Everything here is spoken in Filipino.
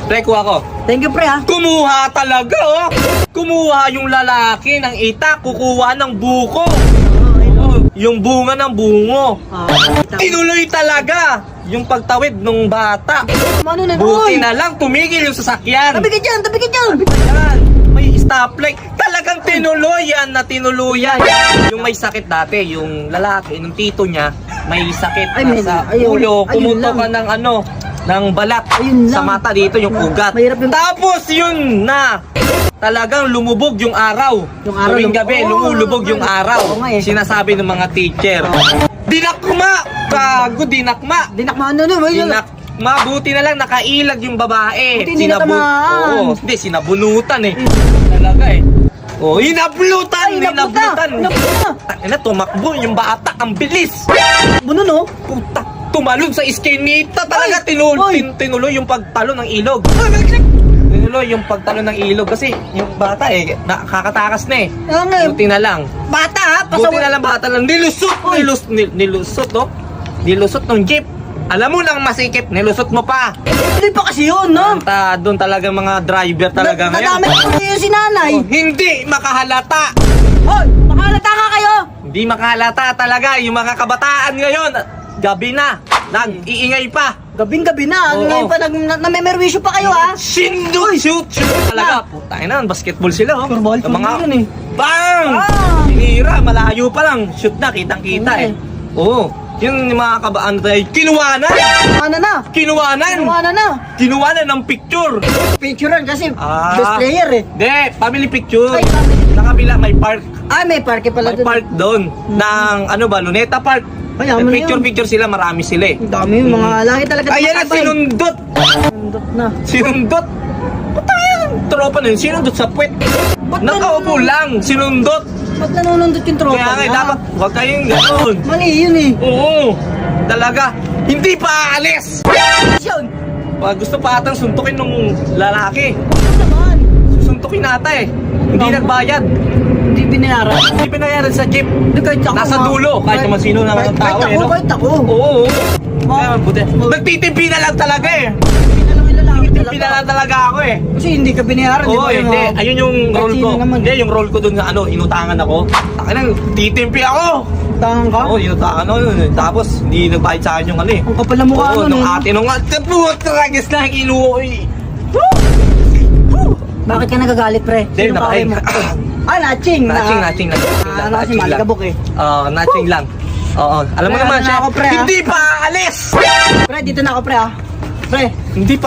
Pre, kuha ko. Thank you, pre, ha. Kumuha talaga, oh. Kumuha yung lalaki ng itak, kukuha ng buko. Yung bunga ng bungo. Tinuloy talaga yung pagtawid ng bata. Ano na, Buti na lang, tumigil yung sasakyan. Tabi ka dyan, tabi ka dyan. Ayan, may stoplight. Talagang tinuluyan na tinuluyan. Yung may sakit dati, yung lalaki, yung tito niya, may sakit sa ulo. Kumuto ka ng ano, ng balat sa mata dito, yung ugat. Tapos yun na, talagang lumubog yung araw. Tuwing gabi, lumulubog yung araw. Sinasabi ng mga teacher. Dinakma! Gago, dinakma! Dinakma ano na, Mabuti na lang nakailag yung babae. Buti hindi natamaan. Hindi, sinabunutan eh. Talaga eh. Oh, hinablutan! Ano, tumakbo yung bata, ang bilis! Buno, no? Puta, tumalon sa iskinita talaga, tinuloy yung pagtalo ng ilog. Tinuloy yung pagtalo ng ilog kasi yung bata eh, nakakatakas na eh. Buti na lang. Bata, ha? Buti na lang bata lang. Nilusot, no? Nilusot ng jeep. Alam mo lang masikip, nilusot mo pa. Hindi pa kasi yun, no? Doon talaga mga driver talaga ngayon. Nadamay ko yung si nanay. Hindi makahalata. Hoy, makalata ka kayo. Hindi makahalata talaga yung mga kabataan ngayon. Gabi na, nag-iingay pa. Gabing-gabi na. Ngayon pa, nag-memerwisyo pa kayo, ha? Shoot talaga. Putang ina, basketball sila, oh. Football, Yung mga yun eh. Bang! Sinira, malayo pa lang. Shoot na, kitang-kita eh. Oo. Yung mga kabaan tayo, kinuwanan! Kinuwanan ng picture! Picturean kasi best player eh. Hindi, family picture. Ay, family. Sa kabila may park. May parke pala May doon. park doon. Ng ano ba, Luneta Park. Ay, yaman na yun. Picture sila, marami sila eh. Ang dami yung mga laki talaga. Ayan na, sinundot! Sinundot na. Sinundot! Patay yan! Tropa na yun, sinundot sa puwet. Nakaupo lang, sinundot. Ba't nanunundot yung tropa Kaya nga, niya? dapat huwag kayong gano'n. Mali yun eh. Oo, talaga. Hindi pa aalis. Yun. Gusto pa atang suntukin nung lalaki. Ano naman? Susuntukin nata eh. Hindi nagbayad. Hindi binayaran. Hindi pinayaran sa jeep. Hindi, kahit ako. Nasa dulo, kahit naman sino naman ang tao eh. No? Kahit ako. Oo. Kaya buti. Nagtitimpi na lang talaga eh. Nagtitimpi na lang talaga ako eh. Kasi hindi ka binayaran. Oo, hindi. Ayun yung role ko. Naman. Hindi, yung role ko dun na ano, inutangan ako. Takinang, titimpi ako. Tangan ka? Oo, inutangan ako. Tapos, hindi nagbayad sa akin yung ano eh. Ang kapal na mukha Oo, nun nung eh. ate nung tragis na kinuha eh. Bakit ka nagagalit, pre? Hindi, Sino pa mo? Natching. Natching. Ano kasi malikabok eh. Natching lang. Oo, alam mo Pre, naman ano siya. na ako, pre, ha? Hindi pa aalis! Pre, dito na ako, pre, ha? Pre, Hindi pa